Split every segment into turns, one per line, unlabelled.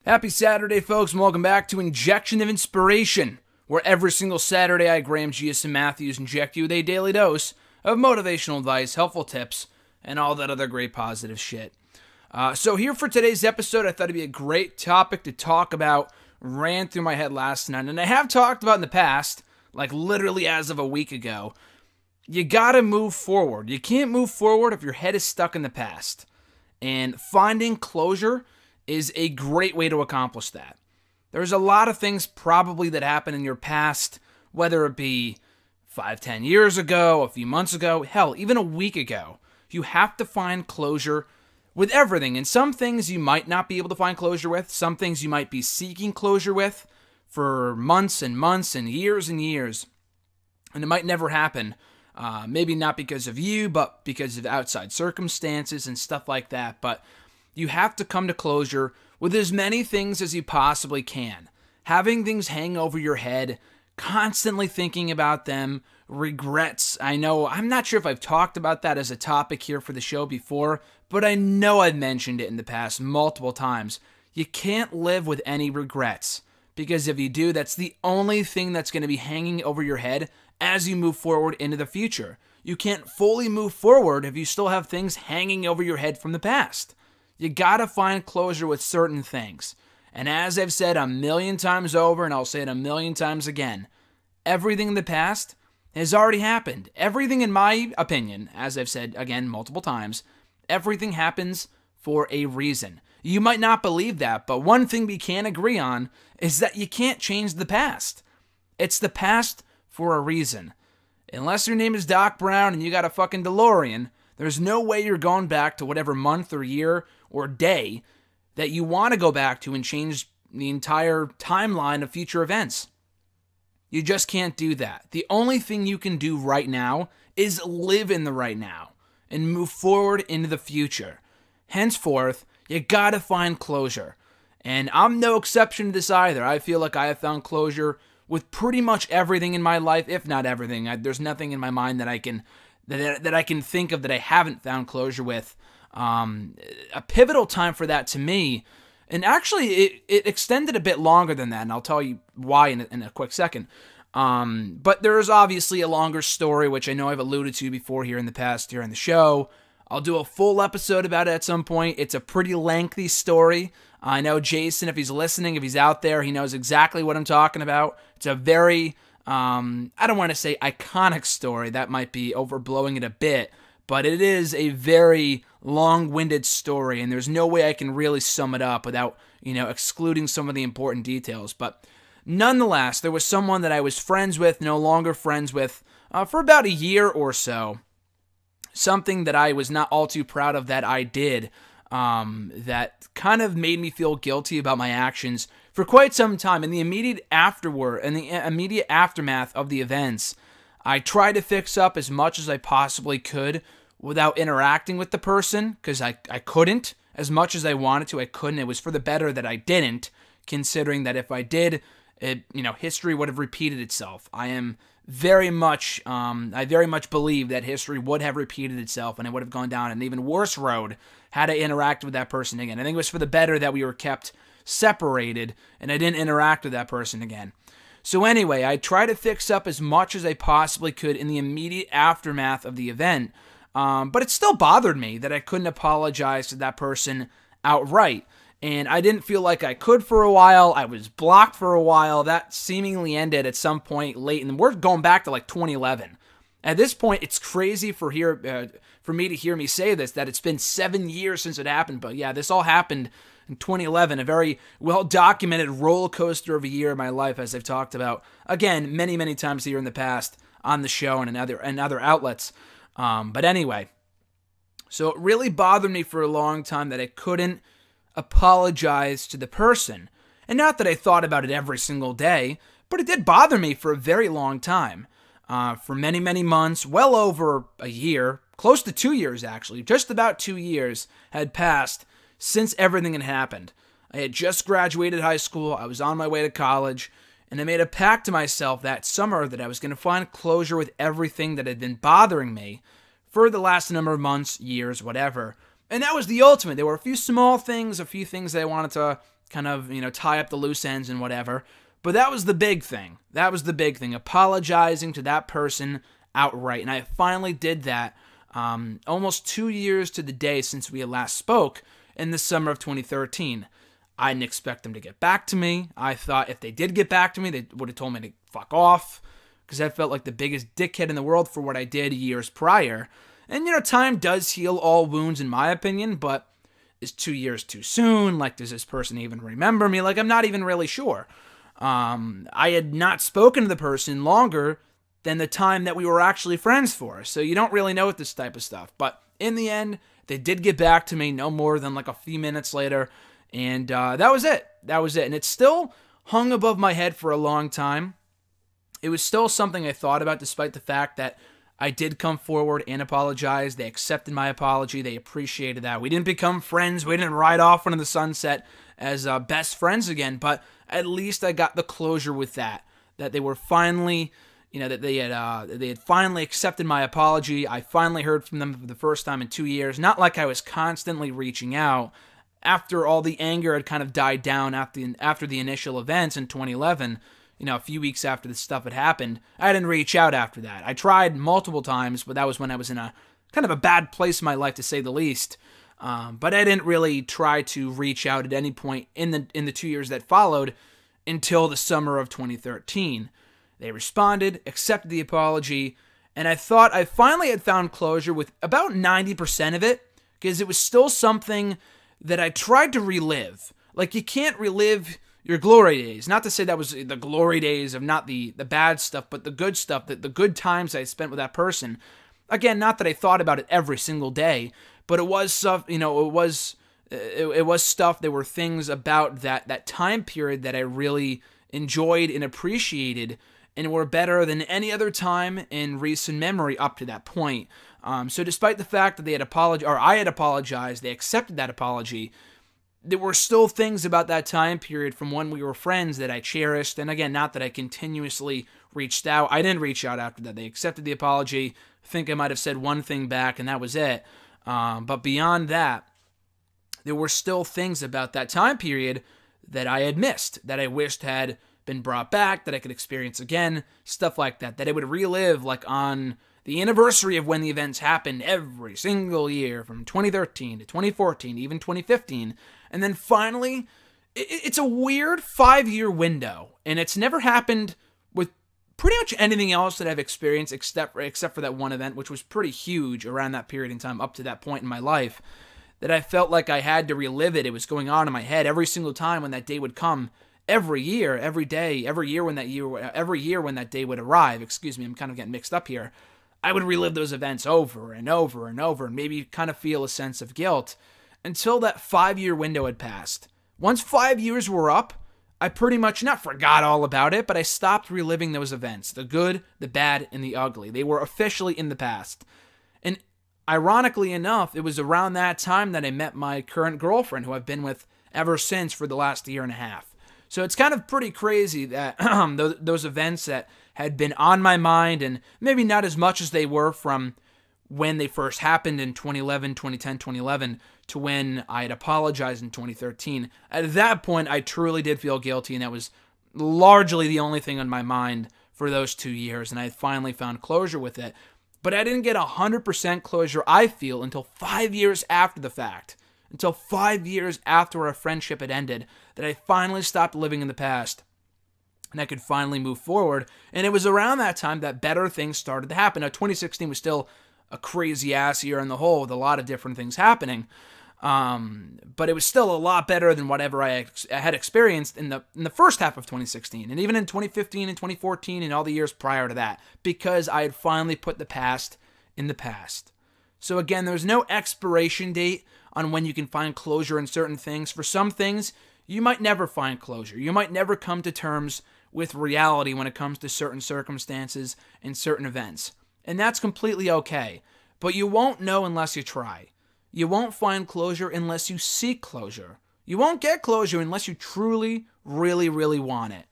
Happy Saturday, folks, and welcome back to Injection of Inspiration, where every single Saturday I, Graham Giason Matthews, inject you with a daily dose of motivational advice, helpful tips, and all that other great positive shit. So here for today's episode, I thought it'd be a great topic to talk about. Ran through my head last night, and I have talked about in the past, like literally as of a week ago. You gotta move forward. You can't move forward if your head is stuck in the past. And finding closure is a great way to accomplish that. There's a lot of things probably that happened in your past, whether it be 5-10 years ago, a few months ago, hell, even a week ago. You have to find closure with everything. And some things you might not be able to find closure with. Some things you might be seeking closure with for months and months and years. And it might never happen. Maybe not because of you, but because of outside circumstances and stuff like that. But you have to come to closure with as many things as you possibly can. Having things hang over your head, constantly thinking about them, regrets. I know, I'm not sure if I've talked about that as a topic here for the show before, but I know I've mentioned it in the past multiple times. You can't live with any regrets, because if you do, that's the only thing that's going to be hanging over your head as you move forward into the future. You can't fully move forward if you still have things hanging over your head from the past. You gotta find closure with certain things. And as I've said a million times over, and I'll say it a million times again, everything in the past has already happened. Everything, in my opinion, as I've said again multiple times, everything happens for a reason. You might not believe that, but one thing we can agree on is that you can't change the past. It's the past for a reason. Unless your name is Doc Brown and you got a fucking DeLorean, there's no way you're going back to whatever month or year or day that you want to go back to and change the entire timeline of future events. You just can't do that. The only thing you can do right now is live in the right now and move forward into the future. Henceforth, you gotta find closure. And I'm no exception to this either. I feel like I have found closure with pretty much everything in my life, if not everything. There's nothing in my mind that I can think of that I haven't found closure with. A pivotal time for that to me, and actually it extended a bit longer than that, and I'll tell you why in a quick second. But there's obviously a longer story, which I know I've alluded to before here in the past here in the show. I'll do a full episode about it at some point. It's a pretty lengthy story. I know Jason, if he's listening, if he's out there, he knows exactly what I'm talking about. It's a very I don't want to say iconic story. That might be overblowing it a bit, but it is a very long-winded story, and there's no way I can really sum it up without, excluding some of the important details. But nonetheless, there was someone that I was friends with, no longer friends with, for about a year or so. Something that I was not all too proud of that I did, that kind of made me feel guilty about my actions for quite some time. In the immediate aftermath of the events, I tried to fix up as much as I possibly could without interacting with the person, because I couldn't. As much as I wanted to, I couldn't. It was for the better that I didn't, considering that if I did, history would have repeated itself. I very much believe that history would have repeated itself, and it would have gone down an even worse road had I interacted with that person again. I think it was for the better that we were kept separated, and I didn't interact with that person again. So anyway, I tried to fix up as much as I possibly could in the immediate aftermath of the event, but it still bothered me that I couldn't apologize to that person outright. And I didn't feel like I could for a while. I was blocked for a while. That seemingly ended at some point late, and we're going back to like 2011. At this point, it's crazy for me to hear me say this, that it's been 7 years since it happened. But yeah, this all happened in 2011, a very well-documented roller coaster of a year in my life, as I've talked about, again, many, many times here in the past on the show and in other outlets. But anyway, so it really bothered me for a long time that I couldn't apologize to the person. And not that I thought about it every single day, but it did bother me for a very long time. For many, many months, well over a year, close to 2 years actually, just about 2 years had passed since everything had happened. I had just graduated high school, I was on my way to college, and I made a pact to myself that summer that I was going to find closure with everything that had been bothering me for the last number of months, years, whatever. And that was the ultimate. There were a few small things, a few things that I wanted to kind of, tie up the loose ends and whatever. But that was the big thing. Apologizing to that person outright. And I finally did that almost 2 years to the day since we last spoke in the summer of 2013. I didn't expect them to get back to me. I thought if they did get back to me, they would have told me to fuck off, because I felt like the biggest dickhead in the world for what I did years prior. And, time does heal all wounds in my opinion, but is 2 years too soon? Like, does this person even remember me? Like, I'm not even really sure. I had not spoken to the person longer than the time that we were actually friends for, so you don't really know with this type of stuff. But in the end, they did get back to me no more than like a few minutes later, and that was it. And it still hung above my head for a long time. It was still something I thought about, despite the fact that I did come forward and apologize. They accepted my apology. They appreciated that. We didn't become friends. We didn't ride off into the sunset as best friends again, but at least I got the closure with that they were finally, that they had finally accepted my apology. I finally heard from them for the first time in 2 years. Not like I was constantly reaching out. After all the anger had kind of died down after the initial events in 2011, a few weeks after this stuff had happened, I didn't reach out after that. I tried multiple times, but that was when I was in a kind of a bad place in my life, to say the least. But I didn't really try to reach out at any point in the 2 years that followed until the summer of 2013. They responded, accepted the apology, and I thought I finally had found closure with about 90% of it, because it was still something that I tried to relive. Like, you can't relive your glory days. Not to say that was the glory days of not the bad stuff, but the good stuff, the good times I spent with that person. Again, not that I thought about it every single day, but it was stuff, it was stuff, there were things about that time period that I really enjoyed and appreciated, and were better than any other time in recent memory up to that point. So despite the fact that they had apologized, or I had apologized, they accepted that apology, there were still things about that time period from when we were friends that I cherished. And again, not that I continuously reached out. I didn't reach out after that. They accepted the apology. I think I might have said one thing back, and that was it. But beyond that, there were still things about that time period that I had missed, that I wished had been brought back, that I could experience again, stuff like that I would relive, like on the anniversary of when the events happened every single year, from 2013 to 2014, even 2015. And then finally, it's a weird 5-year window, and it's never happened with pretty much anything else that I've experienced except for that one event, which was pretty huge around that period in time up to that point in my life, that I felt like I had to relive it. It was going on in my head every single time when that day would come. Every year, every day, every year when that day would arrive. Excuse me, I'm kind of getting mixed up here. I would relive those events over and over and over, and maybe kind of feel a sense of guilt until that 5-year window had passed. Once 5 years were up, I pretty much not forgot all about it, but I stopped reliving those events, the good, the bad, and the ugly. They were officially in the past. And ironically enough, it was around that time that I met my current girlfriend, who I've been with ever since for the last year and a half. So it's kind of pretty crazy that those events that had been on my mind, and maybe not as much as they were from when they first happened in 2010, 2011, to when I had apologized in 2013. At that point, I truly did feel guilty, and that was largely the only thing on my mind for those 2 years, and I finally found closure with it. But I didn't get 100% closure, I feel, until 5 years after the fact. Until 5 years after our friendship had ended, that I finally stopped living in the past, and I could finally move forward. And it was around that time that better things started to happen. Now, 2016 was still a crazy-ass year in the whole, with a lot of different things happening. But it was still a lot better than whatever I had experienced in the first half of 2016, and even in 2015 and 2014 and all the years prior to that, because I had finally put the past in the past. So again, there's no expiration date on when you can find closure in certain things. For some things, you might never find closure. You might never come to terms with reality when it comes to certain circumstances and certain events. And that's completely okay. But you won't know unless you try. You won't find closure unless you seek closure. You won't get closure unless you truly, really, really want it.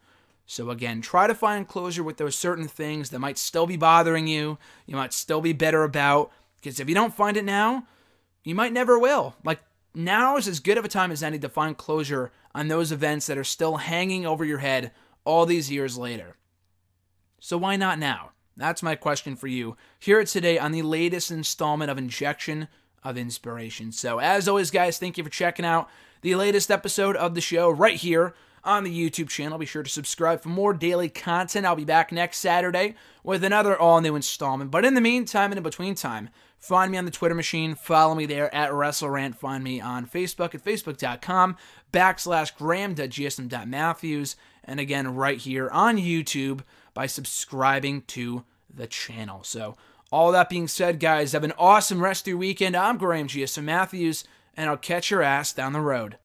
So again, try to find closure with those certain things that might still be bothering you, you might still be bitter about, because if you don't find it now, you might never will. Like, now is as good of a time as any to find closure on those events that are still hanging over your head all these years later. So why not now? That's my question for you here today on the latest installment of Injection of Inspiration. So as always, guys, thank you for checking out the latest episode of the show right here on the YouTube channel. Be sure to subscribe for more daily content. I'll be back next Saturday with another all-new installment. But in the meantime and in between time, find me on the Twitter machine. Follow me there at WrestleRant. Find me on Facebook at facebook.com/graham.gsm.matthews. And again, right here on YouTube by subscribing to the channel. So all that being said, guys, have an awesome rest of your weekend. I'm Graham GSM Matthews, and I'll catch your ass down the road.